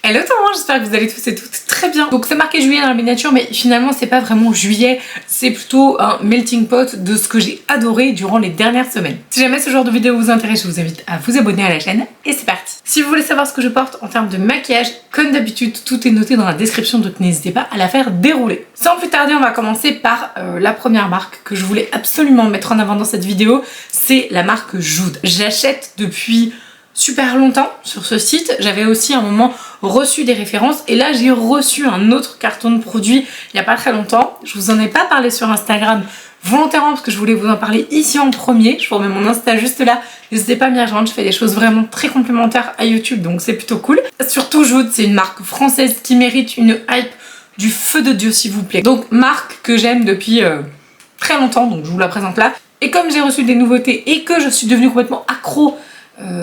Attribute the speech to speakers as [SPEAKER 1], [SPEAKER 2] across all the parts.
[SPEAKER 1] Hello tout le monde, j'espère que vous allez tous et toutes très bien. Donc c'est marqué juillet dans la miniature, mais finalement c'est pas vraiment juillet, c'est plutôt un melting pot de ce que j'ai adoré durant les dernières semaines. Si jamais ce genre de vidéo vous intéresse, je vous invite à vous abonner à la chaîne et c'est parti. Si vous voulez savoir ce que je porte en termes de maquillage, comme d'habitude, tout est noté dans la description, donc n'hésitez pas à la faire dérouler. Sans plus tarder, on va commencer par la première marque que je voulais absolument mettre en avant dans cette vidéo, c'est la marque Jude. J'achète depuis super longtemps sur ce site. J'avais aussi à un moment reçu des références et là j'ai reçu un autre carton de produit il n'y a pas très longtemps. Je vous en ai pas parlé sur Instagram volontairement parce que je voulais vous en parler ici en premier. Je vous remets mon Insta juste là. N'hésitez pas à m'y rejoindre, je fais des choses vraiment très complémentaires à YouTube donc c'est plutôt cool. Surtout Jude, c'est une marque française qui mérite une hype du feu de Dieu s'il vous plaît. Donc marque que j'aime depuis très longtemps, donc je vous la présente là. Et comme j'ai reçu des nouveautés et que je suis devenue complètement accro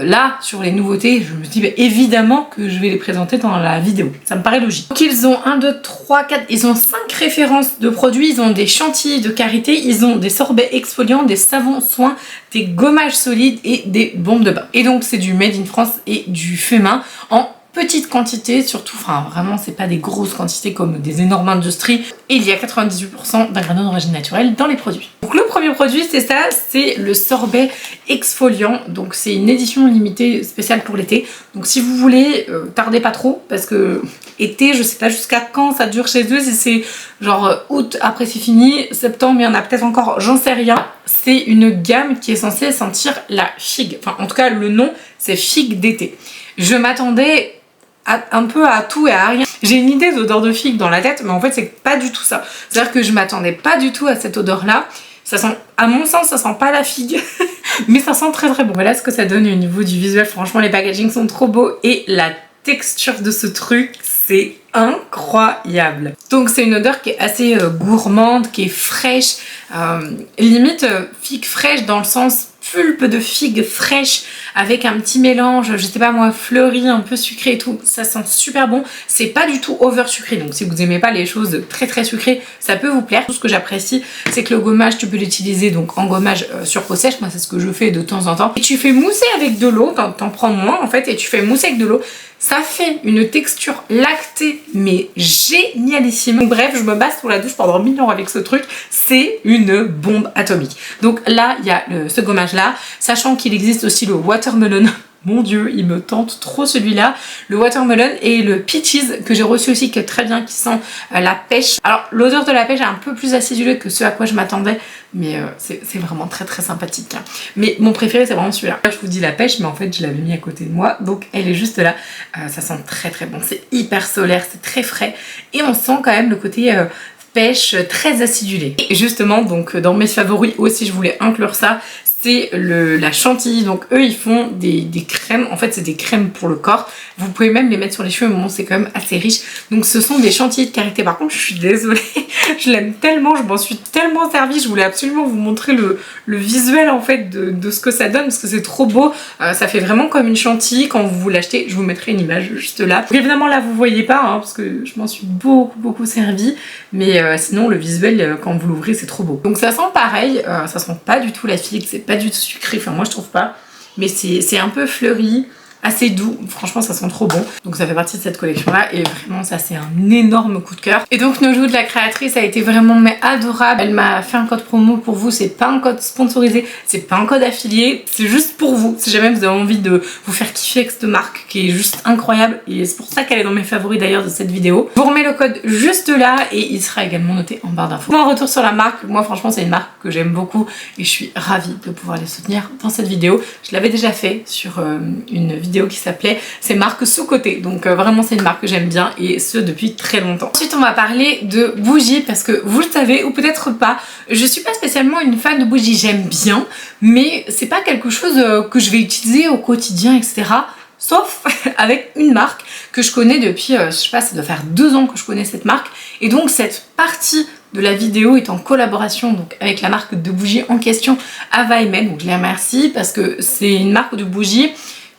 [SPEAKER 1] là sur les nouveautés, je me dis bah, évidemment que je vais les présenter dans la vidéo, ça me paraît logique. Donc ils ont 1, 2, 3, 4, ils ont 5 références de produits, ils ont des chantilly de karité, ils ont des sorbets exfoliants, des savons soins, des gommages solides et des bombes de bain. Et donc c'est du made in France et du fait main en petite quantité, surtout, enfin vraiment c'est pas des grosses quantités comme des énormes industries. Et il y a 98% d'ingrédients d'origine naturelle dans les produits. Donc le premier produit c'est ça, c'est le sorbet exfoliant. Donc c'est une édition limitée spéciale pour l'été. Donc si vous voulez, tardez pas trop parce que été, je sais pas jusqu'à quand ça dure chez eux, si c'est genre août après c'est fini, septembre il y en a peut-être encore, j'en sais rien. C'est une gamme qui est censée sentir la figue. Enfin en tout cas le nom c'est figue d'été. Je m'attendais un peu à tout et à rien. J'ai une idée d'odeur de figue dans la tête, mais en fait c'est pas du tout ça. C'est-à-dire que je m'attendais pas du tout à cette odeur-là. Ça sent, à mon sens, ça sent pas la figue, mais ça sent très très bon. Voilà ce que ça donne au niveau du visuel. Franchement, les packagings sont trop beaux et la texture de ce truc, c'est incroyable. Donc c'est une odeur qui est assez gourmande, qui est fraîche, limite figue fraîche dans le sens pulpe de figue fraîche avec un petit mélange, je sais pas moi, fleuri, un peu sucré et tout. Ça sent super bon. C'est pas du tout over sucré, donc si vous aimez pas les choses très très sucrées, ça peut vous plaire. Tout ce que j'apprécie, c'est que le gommage, tu peux l'utiliser donc en gommage sur peau sèche. Moi c'est ce que je fais de temps en temps. Et tu fais mousser avec de l'eau, t'en prends moins en fait, et tu fais mousser avec de l'eau. Ça fait une texture lactée mais génialissime. Donc, bref, je me base sous la douche pendant 1000 ans avec ce truc. C'est une bombe atomique. Donc là, il y a ce gommage là, sachant qu'il existe aussi le watermelon. Mon dieu, il me tente trop celui-là. Le watermelon et le peaches que j'ai reçu aussi, qui est très bien, qui sent la pêche. Alors l'odeur de la pêche est un peu plus acidulée que ce à quoi je m'attendais, mais c'est vraiment très très sympathique. Hein. Mais mon préféré c'est vraiment celui-là. Je vous dis la pêche, mais en fait je l'avais mis à côté de moi, donc elle est juste là. Ça sent très très bon, c'est hyper solaire, c'est très frais et on sent quand même le côté pêche très acidulé. Et justement donc dans mes favoris aussi je voulais inclure ça, c'est la chantilly. Donc eux ils font des crèmes, en fait c'est des crèmes pour le corps, vous pouvez même les mettre sur les cheveux mais bon c'est quand même assez riche. Donc ce sont des chantilly de karité. Par contre je suis désolée, je l'aime tellement, je m'en suis tellement servie, je voulais absolument vous montrer le visuel en fait de ce que ça donne parce que c'est trop beau. Ça fait vraiment comme une chantilly quand vous l'achetez, je vous mettrai une image juste là. Donc, évidemment là vous voyez pas hein, parce que je m'en suis beaucoup servi, mais sinon le visuel quand vous l'ouvrez c'est trop beau. Donc ça sent pareil, ça sent pas du tout la figue, c'est pas du tout sucré, enfin moi je trouve pas, mais c'est un peu fleuri, assez doux, franchement ça sent trop bon. Donc ça fait partie de cette collection là et vraiment ça c'est un énorme coup de cœur. Et donc Nojo de la créatrice a été vraiment mais adorable, elle m'a fait un code promo pour vous, c'est pas un code sponsorisé, c'est pas un code affilié, c'est juste pour vous, si jamais vous avez envie de vous faire kiffer avec cette marque qui est juste incroyable et c'est pour ça qu'elle est dans mes favoris d'ailleurs de cette vidéo. Je vous remets le code juste là et il sera également noté en barre d'infos. Un retour sur la marque, moi franchement c'est une marque que j'aime beaucoup et je suis ravie de pouvoir les soutenir dans cette vidéo. Je l'avais déjà fait sur une vidéo qui s'appelait ces marques sous-côté, donc vraiment c'est une marque que j'aime bien et ce depuis très longtemps. Ensuite on va parler de bougies parce que vous le savez ou peut-être pas, je suis pas spécialement une fan de bougies, j'aime bien mais c'est pas quelque chose que je vais utiliser au quotidien etc. Sauf avec une marque que je connais depuis, je sais pas, ça doit faire 2 ans que je connais cette marque et donc cette partie de la vidéo est en collaboration donc avec la marque de bougies en question, Ava Emel. Donc je les remercie parce que c'est une marque de bougies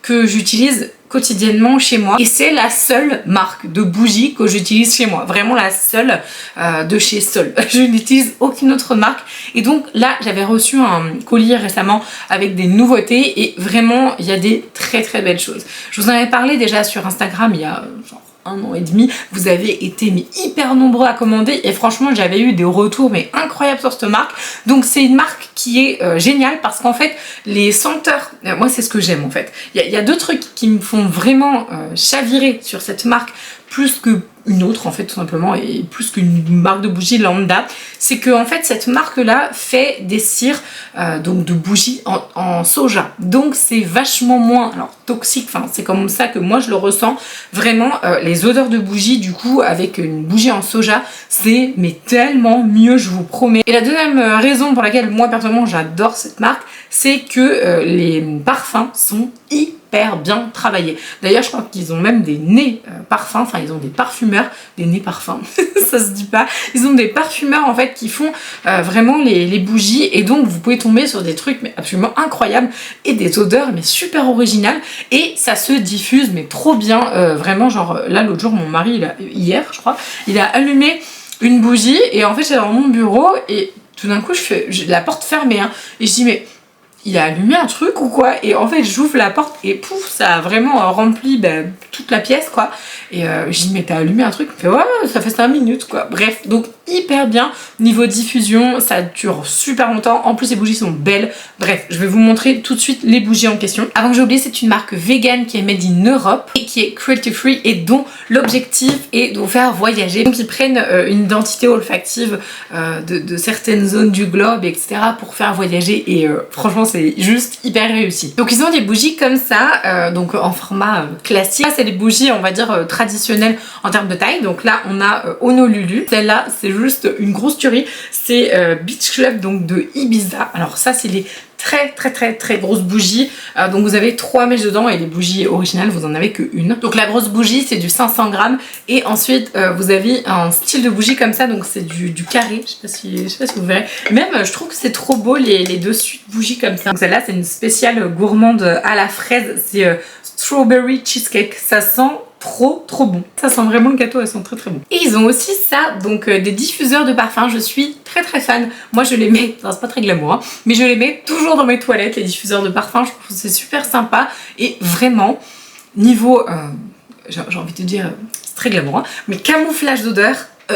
[SPEAKER 1] que j'utilise quotidiennement chez moi et c'est la seule marque de bougies que j'utilise chez moi, vraiment la seule de chez Sol. Je n'utilise aucune autre marque et donc là j'avais reçu un colis récemment avec des nouveautés et vraiment il y a des très belles choses. Je vous en avais parlé déjà sur Instagram il y a genre 1 an et demi. Vous avez été mais hyper nombreux à commander et franchement j'avais eu des retours mais incroyables sur cette marque. Donc c'est une marque qui est géniale parce qu'en fait les senteurs, moi c'est ce que j'aime en fait. Il y a deux trucs qui me font vraiment chavirer sur cette marque plus que une autre en fait tout simplement et plus qu'une marque de bougies lambda, c'est que en fait cette marque là fait des cires donc de bougies en soja, donc c'est vachement moins alors toxique, enfin c'est comme ça que moi je le ressens vraiment. Les odeurs de bougies du coup avec une bougie en soja c'est mais tellement mieux, je vous promets. Et la deuxième raison pour laquelle moi personnellement j'adore cette marque, c'est que les parfums sont hyper bien travaillés. D'ailleurs je crois qu'ils ont même des nez parfums, enfin ils ont des parfumeurs, des nez parfums, ça se dit pas, ils ont des parfumeurs en fait qui font vraiment les bougies et donc vous pouvez tomber sur des trucs mais absolument incroyables et des odeurs mais super originales et ça se diffuse mais trop bien, vraiment genre là l'autre jour mon mari, hier je crois, il a allumé une bougie et en fait j'étais dans mon bureau et tout d'un coup j'ai la porte fermée hein, et je dis mais il a allumé un truc ou quoi? Et en fait j'ouvre la porte et pouf, ça a vraiment rempli toute la pièce quoi. Et je dis mais t'as allumé un truc? Il fait ouais ça fait 5 minutes quoi. Bref, donc hyper bien. Niveau diffusion, ça dure super longtemps. En plus les bougies sont belles. Bref, je vais vous montrer tout de suite les bougies en question. Avant que j'ai oublié, c'est une marque vegan qui est made in Europe et qui est cruelty free et dont l'objectif est de vous faire voyager. Donc ils prennent une identité olfactive de certaines zones du globe etc. pour faire voyager et franchement c'est juste hyper réussi. Donc ils ont des bougies comme ça, donc en format classique. Là c'est des bougies on va dire traditionnelles en termes de taille. Donc là on a Honolulu. Celle-là c'est juste une grosse tuerie. C'est Beach Club donc de Ibiza. Alors ça c'est les très grosses bougies, donc vous avez 3 mèches dedans et les bougies originales vous en avez que une. Donc la grosse bougie c'est du 500 grammes et ensuite vous avez un style de bougie comme ça, donc c'est du carré, je sais pas si vous verrez, même je trouve que c'est trop beau les dessus de bougies comme ça. Donc celle-là c'est une spéciale gourmande à la fraise, c'est strawberry cheesecake, ça sent trop bon, ça sent vraiment le gâteau, elles sont très bons. Et ils ont aussi ça, donc des diffuseurs de parfum, je suis très fan. Moi je les mets, c'est pas très glamour hein, mais je les mets toujours dans mes toilettes, les diffuseurs de parfum, je trouve que c'est super sympa et vraiment niveau j'ai envie de te dire c'est très glamour hein, mais camouflage d'odeur,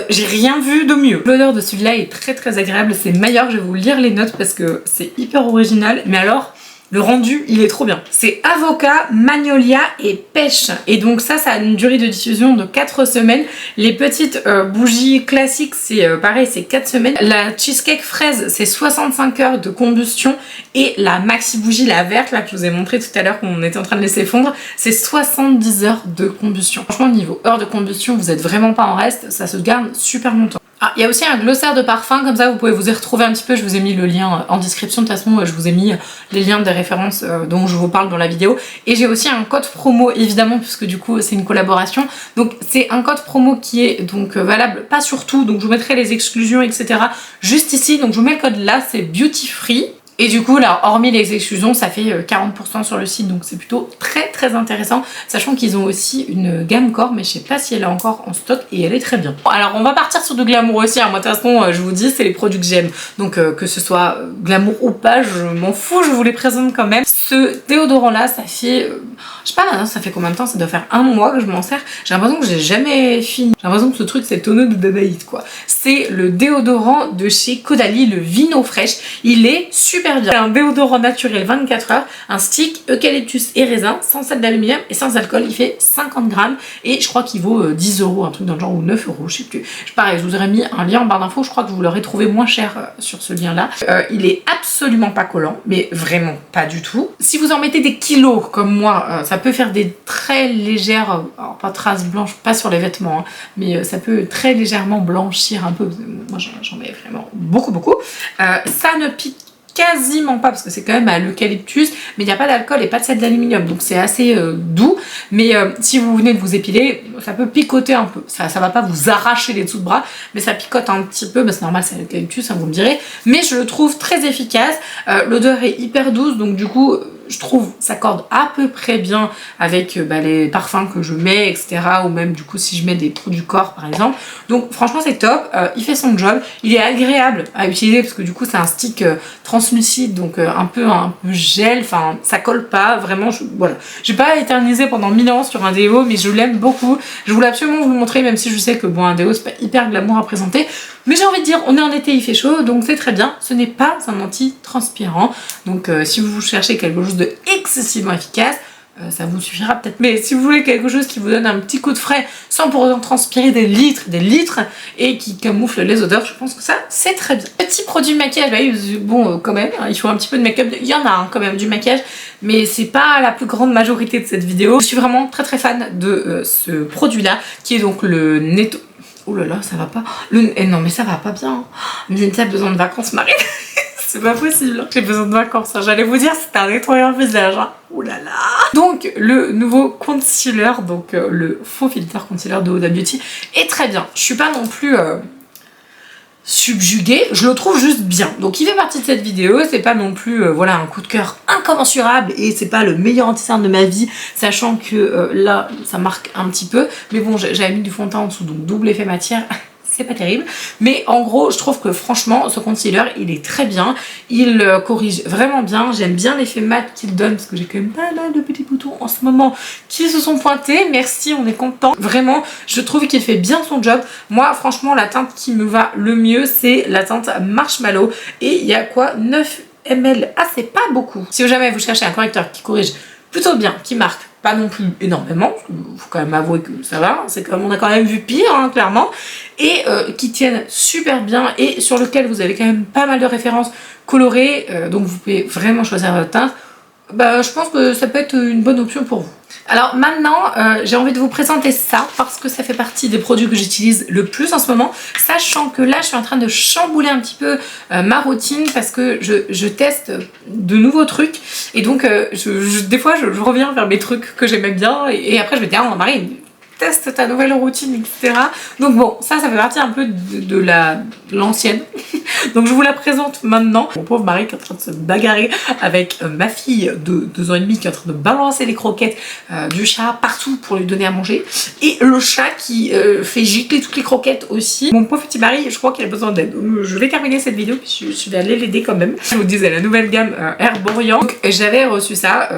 [SPEAKER 1] j'ai rien vu de mieux. L'odeur de celui-là est très agréable, c'est meilleur, je vais vous lire les notes parce que c'est hyper original, mais alors le rendu, il est trop bien. C'est avocat, magnolia et pêche. Et donc ça a une durée de diffusion de 4 semaines. Les petites bougies classiques, c'est pareil, c'est 4 semaines. La cheesecake fraise, c'est 65 heures de combustion. Et la maxi bougie, la verte, là, que je vous ai montré tout à l'heure qu'on était en train de laisser fondre, c'est 70 heures de combustion. Franchement, niveau heure de combustion, vous êtes vraiment pas en reste. Ça se garde super longtemps. Ah, il y a aussi un glossaire de parfum, comme ça vous pouvez vous y retrouver un petit peu, je vous ai mis le lien en description, de toute façon je vous ai mis les liens des références dont je vous parle dans la vidéo. Et j'ai aussi un code promo évidemment, puisque du coup c'est une collaboration, donc c'est un code promo qui est donc valable pas sur tout, donc je vous mettrai les exclusions etc. juste ici, donc je vous mets le code là, c'est Beauty Free. Et du coup là, hormis les exclusions, ça fait 40% sur le site, donc c'est plutôt très intéressant, sachant qu'ils ont aussi une gamme corps, mais je sais pas si elle est encore en stock et elle est très bien. Bon, alors on va partir sur du glamour aussi, hein. Moi de toute façon je vous dis c'est les produits que j'aime, donc que ce soit glamour ou pas, je m'en fous, je vous les présente quand même. Ce déodorant là, ça fait, je sais pas maintenant, ça fait combien de temps, ça doit faire 1 mois que je m'en sers, j'ai l'impression que j'ai jamais fini, j'ai l'impression que ce truc c'est le tonneau de Danaïd quoi. C'est le déodorant de chez Caudalie, le Vino Fresh, il est super bien. Un déodorant naturel 24 heures, un stick eucalyptus et raisin, sans sel d'aluminium et sans alcool, il fait 50 grammes et je crois qu'il vaut 10 €, un truc dans le genre, ou 9 €, je sais plus. Pareil, je vous aurais mis un lien en barre d'infos, je crois que vous l'aurez trouvé moins cher sur ce lien là. Il est absolument pas collant, mais vraiment pas du tout. Si vous en mettez des kilos comme moi, ça peut faire des très légères, alors pas traces blanches, pas sur les vêtements, hein, mais ça peut très légèrement blanchir un peu. Moi j'en mets vraiment beaucoup. Ça ne pique quasiment pas parce que c'est quand même à l'eucalyptus, mais il n'y a pas d'alcool et pas de sel d'aluminium, donc c'est assez doux. Mais si vous venez de vous épiler, ça peut picoter un peu, ça va pas vous arracher les dessous de bras, mais ça picote un petit peu, c'est normal, c'est à l'eucalyptus, hein, vous me direz, mais je le trouve très efficace. L'odeur est hyper douce, donc du coup je trouve ça corde à peu près bien avec les parfums que je mets etc, ou même du coup si je mets des produits corps par exemple. Donc franchement c'est top, il fait son job, il est agréable à utiliser parce que du coup c'est un stick translucide, donc un peu gel, enfin ça colle pas vraiment, voilà. J'ai pas éternisé pendant 1000 ans sur un déo, mais je l'aime beaucoup, Je voulais absolument vous le montrer, même si je sais que bon, un déo c'est pas hyper glamour à présenter, mais j'ai envie de dire, on est en été, il fait chaud, donc c'est très bien. Ce n'est pas un anti-transpirant, donc si vous cherchez quelque chose de excessivement efficace, ça vous suffira peut-être. Mais si vous voulez quelque chose qui vous donne un petit coup de frais sans pour autant transpirer des litres et qui camoufle les odeurs, je pense que ça c'est très bien. Petit produit de maquillage, bah, bon quand même, il faut un petit peu de make-up, il y en a quand même du maquillage, mais c'est pas la plus grande majorité de cette vidéo. Je suis vraiment très fan de ce produit là, qui est donc le Netto... Oh là là, ça va pas. Non mais ça va pas bien. Mais t'as besoin de vacances, Marie. C'est pas possible. J'ai besoin de vacances. J'allais vous dire c'était un nettoyant visage. Ouh là là. Donc le nouveau concealer, donc le faux filter concealer de Huda Beauty est très bien. Je suis pas non plus subjuguée, je le trouve juste bien. Donc il fait partie de cette vidéo, c'est pas non plus voilà un coup de cœur incommensurable et c'est pas le meilleur anti-cerne de ma vie, sachant que là ça marque un petit peu. Mais bon, j'avais mis du fond de teint en dessous, donc double effet matière. C'est pas terrible, mais en gros je trouve que franchement ce concealer il est très bien, il corrige vraiment bien, j'aime bien l'effet mat qu'il donne parce que j'ai quand même pas mal de petits boutons en ce moment qui se sont pointés, merci, on est content. Vraiment je trouve qu'il fait bien son job. Moi franchement la teinte qui me va le mieux c'est la teinte Marshmallow et il y a quoi 9 ml, ah c'est pas beaucoup. Si jamais vous cherchez un correcteur qui corrige plutôt bien, qui marque pas non plus énormément, faut quand même avouer que ça va, c'est comme on a quand même vu pire hein, clairement, et qui tiennent super bien et sur lequel vous avez quand même pas mal de références colorées, donc vous pouvez vraiment choisir votre teinte. Bah, je pense que ça peut être une bonne option pour vous. Alors maintenant, j'ai envie de vous présenter ça parce que ça fait partie des produits que j'utilise le plus en ce moment, sachant que là je suis en train de chambouler un petit peu ma routine parce que je teste de nouveaux trucs et donc des fois je reviens vers mes trucs que j'aimais bien et après je me dis ah Marie, teste ta nouvelle routine, etc. Donc bon, ça fait partie un peu de l'ancienne. Donc je vous la présente maintenant. Mon pauvre mari qui est en train de se bagarrer avec ma fille de 2 ans et demi qui est en train de balancer les croquettes du chat partout pour lui donner à manger. Et le chat qui fait gicler toutes les croquettes aussi. Mon pauvre petit mari, je crois qu'il a besoin d'aide. Je vais terminer cette vidéo puis je vais aller l'aider quand même. Je vous disais la nouvelle gamme Herborian. Donc j'avais reçu ça.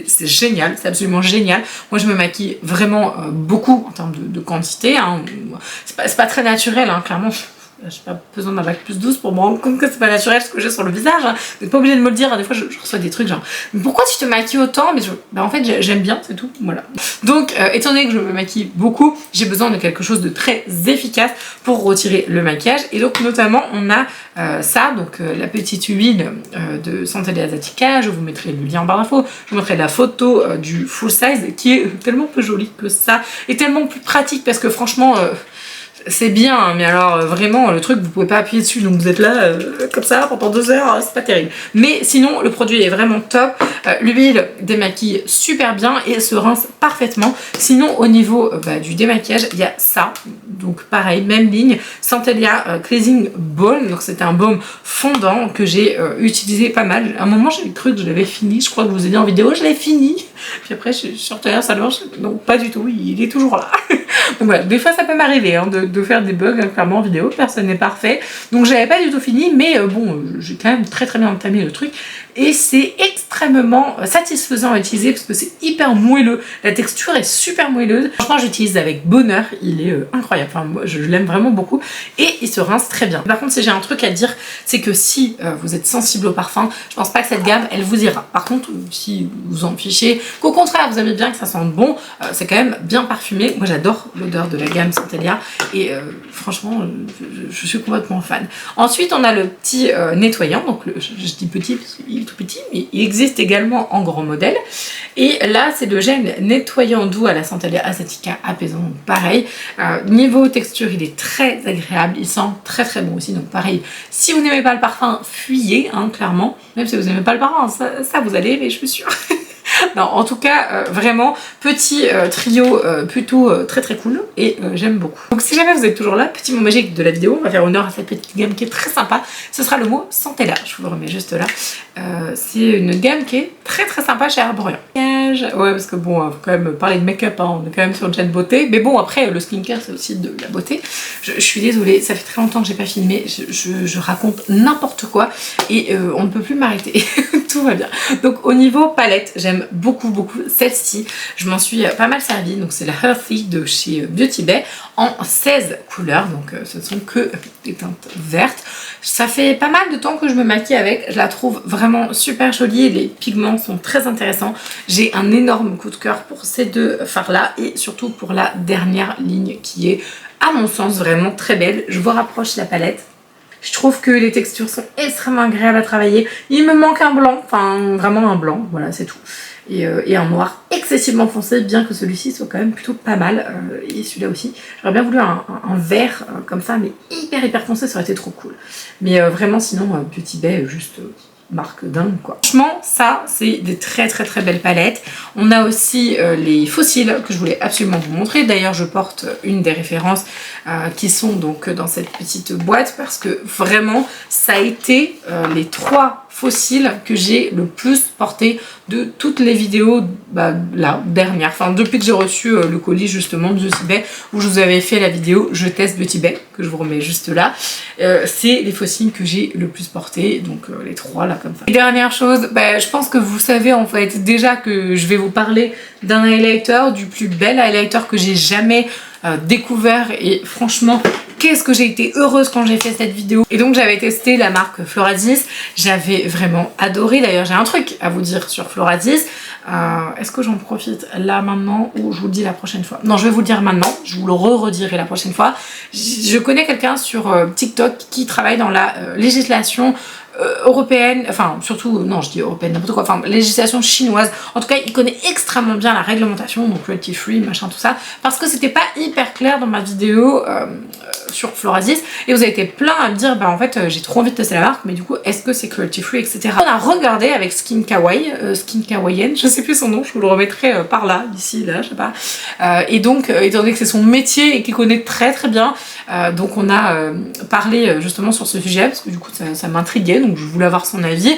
[SPEAKER 1] C'est génial, c'est absolument génial. Moi je me maquille vraiment beaucoup en termes de quantité, hein. C'est pas très naturel hein, clairement. J'ai pas besoin d'un bac plus 12 pour me rendre compte que c'est pas naturel ce que j'ai sur le visage. Hein. Vous n'êtes pas obligé de me le dire. Des fois, je reçois des trucs genre mais pourquoi tu te maquilles autant? Mais en fait, j'aime bien, c'est tout. Voilà. Donc, étant donné que je me maquille beaucoup, j'ai besoin de quelque chose de très efficace pour retirer le maquillage. Et donc, notamment, on a ça, donc la petite huile de Santelia Asiatica. Je vous mettrai le lien en barre d'infos. Je vous mettrai la photo du full size qui est tellement plus jolie que ça et tellement plus pratique parce que franchement. C'est bien, mais alors vraiment le truc vous pouvez pas appuyer dessus donc vous êtes là comme ça pendant 2 heures, c'est pas terrible. Mais sinon le produit est vraiment top, l'huile démaquille super bien et se rince parfaitement. Sinon au niveau du démaquillage il y a ça, donc pareil même ligne, Santelia Cleansing Balm, donc c'est un baume fondant que j'ai utilisé pas mal. À un moment j'ai cru que je l'avais fini, je crois que je vous ai dit en vidéo je l'ai fini, puis après je suis sortie à ça marche, donc pas du tout, il est toujours là. Donc voilà, des fois ça peut m'arriver hein, de faire des bugs clairement en vidéo, personne n'est parfait. Donc j'avais pas du tout fini, mais bon, j'ai quand même très bien entamé le truc. Et c'est extrêmement satisfaisant à utiliser parce que c'est hyper moelleux. La texture est super moelleuse. Franchement, j'utilise avec bonheur, il est incroyable. Enfin, moi, je l'aime vraiment beaucoup et il se rince très bien. Par contre, si j'ai un truc à dire, c'est que si vous êtes sensible au parfum, je pense pas que cette gamme, elle vous ira. Par contre, si vous en fichez, qu'au contraire, vous aimez bien que ça sente bon, c'est quand même bien parfumé. Moi, j'adore l'odeur de la gamme Santelia et franchement, je suis complètement fan. Ensuite, on a le petit nettoyant. Donc, je dis petit parce qu'il est tout petit, mais il existe également en grand modèle. Et là, c'est le gel nettoyant doux à la Santelia Asiatica apaisant. Donc, pareil, niveau texture, il est très agréable. Il sent très bon aussi. Donc, pareil, si vous n'aimez pas le parfum, fuyez, hein, clairement. Même si vous n'aimez pas le parfum, ça vous allez aimer, je suis sûre. Non, en tout cas, vraiment, petit trio plutôt très cool et j'aime beaucoup. Donc si jamais vous êtes toujours là, petit mot magique de la vidéo, on va faire honneur à cette petite gamme qui est très sympa, ce sera le mot Santelia, je vous le remets juste là. C'est une gamme qui est très sympa chez Herborian. Ouais, parce que bon, faut quand même parler de make-up, hein, on est quand même sur une chaîne beauté, mais bon, après, le skincare, c'est aussi de la beauté. Je suis désolée, ça fait très longtemps que j'ai pas filmé, je raconte n'importe quoi et on ne peut plus m'arrêter. Tout va bien. Donc au niveau palette, j'aime beaucoup celle-ci. Je m'en suis pas mal servi, donc c'est la Healthy de chez Beauty Bay en 16 couleurs, donc ce sont que des teintes vertes. Ça fait pas mal de temps que je me maquille avec, je la trouve vraiment super jolie, les pigments sont très intéressants. J'ai un énorme coup de cœur pour ces deux fards là et surtout pour la dernière ligne qui est à mon sens vraiment très belle. Je vous rapproche la palette. Je trouve que les textures sont extrêmement agréables à travailler. Il me manque un blanc, enfin vraiment un blanc, voilà c'est tout. Et un noir excessivement foncé, bien que celui-ci soit quand même plutôt pas mal. Et celui-là aussi. J'aurais bien voulu un vert comme ça, mais hyper foncé, ça aurait été trop cool. Mais vraiment sinon, Beauty Bay, juste... marque dingue quoi. Franchement ça c'est des très belles palettes. On a aussi les fossiles que je voulais absolument vous montrer. D'ailleurs je porte une des références qui sont donc dans cette petite boîte parce que vraiment ça a été les 3 fossiles que j'ai le plus porté de toutes les vidéos la dernière, enfin depuis que j'ai reçu le colis justement de Beauty Bay où je vous avais fait la vidéo je teste Beauty Bay que je vous remets juste là. C'est les fossiles que j'ai le plus porté, donc les 3 là comme ça. Et dernière chose, je pense que vous savez en fait déjà que je vais vous parler d'un highlighter, du plus bel highlighter que j'ai jamais découvert et franchement qu'est-ce que j'ai été heureuse quand j'ai fait cette vidéo. Et donc j'avais testé la marque Floradis, j'avais vraiment adoré. D'ailleurs j'ai un truc à vous dire sur Floradis. Est-ce que j'en profite là maintenant ou je vous le dis la prochaine fois? Non, je vais vous le dire maintenant, je vous le redirai la prochaine fois. Je connais quelqu'un sur TikTok qui travaille dans la législation européenne, enfin surtout, non je dis européenne, n'importe quoi, enfin législation chinoise. En tout cas il connaît extrêmement bien la réglementation, donc cruelty free, machin tout ça, parce que c'était pas hyper clair dans ma vidéo sur Floradis et vous avez été plein à me dire en fait j'ai trop envie de tester la marque mais du coup est-ce que c'est cruelty free, etc. On a regardé avec Skin Kawaii, Skin Kawaiian, je sais plus son nom, je vous le remettrai par là, ici, là, je sais pas. Et donc étant donné que c'est son métier et qu'il connaît très bien, donc on a parlé justement sur ce sujet parce que du coup ça m'intriguait, donc je voulais avoir son avis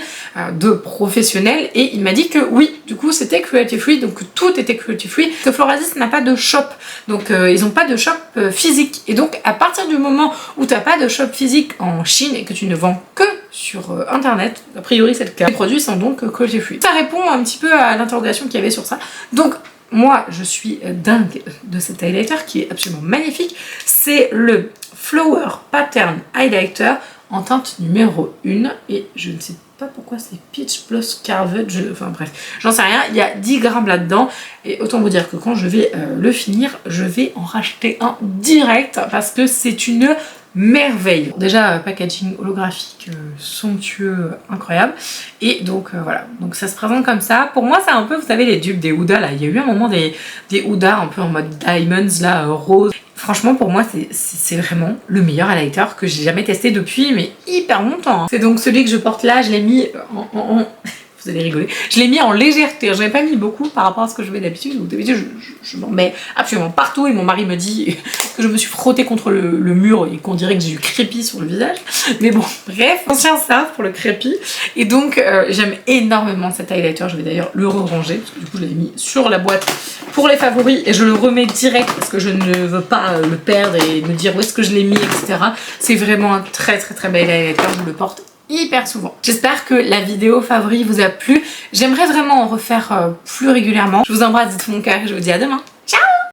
[SPEAKER 1] de professionnel et il m'a dit que oui, du coup c'était cruelty free, donc tout était cruelty free, que Floradis n'a pas de shop, donc ils n'ont pas de shop physique et donc à partir du moment où tu n'as pas de shop physique en Chine et que tu ne vends que sur internet, a priori c'est le cas, les produits sont donc cruelty free. Ça répond un petit peu à l'interrogation qu'il y avait sur ça, donc moi je suis dingue de cet highlighter qui est absolument magnifique. C'est le Flower Pattern Highlighter en teinte numéro 1 et je ne sais pas pourquoi c'est Peach Plus Carved, enfin bref, j'en sais rien, il y a 10 grammes là-dedans et autant vous dire que quand je vais le finir, je vais en racheter un direct parce que c'est une merveille. Déjà packaging holographique somptueux, incroyable et donc voilà, donc ça se présente comme ça. Pour moi c'est un peu, vous savez les dupes des Huda là, il y a eu un moment des Huda un peu en mode diamonds là, rose. Franchement pour moi c'est vraiment le meilleur highlighter que j'ai jamais testé depuis mais hyper longtemps. C'est donc celui que je porte là, je l'ai mis en vous allez rigoler, je l'ai mis en légèreté, je n'ai pas mis beaucoup par rapport à ce que je mets d'habitude, donc d'habitude je m'en mets absolument partout et mon mari me dit que je me suis frottée contre le mur et qu'on dirait que j'ai eu crépi sur le visage, mais bon bref, ancien ça pour le crépi. Et donc j'aime énormément cet highlighter, je vais d'ailleurs le ranger parce que du coup je l'ai mis sur la boîte pour les favoris et je le remets direct parce que je ne veux pas le perdre et me dire où est-ce que je l'ai mis, etc. C'est vraiment un très bel highlighter, je le porte hyper souvent. J'espère que la vidéo favori vous a plu. J'aimerais vraiment en refaire plus régulièrement. Je vous embrasse de tout mon cœur et je vous dis à demain.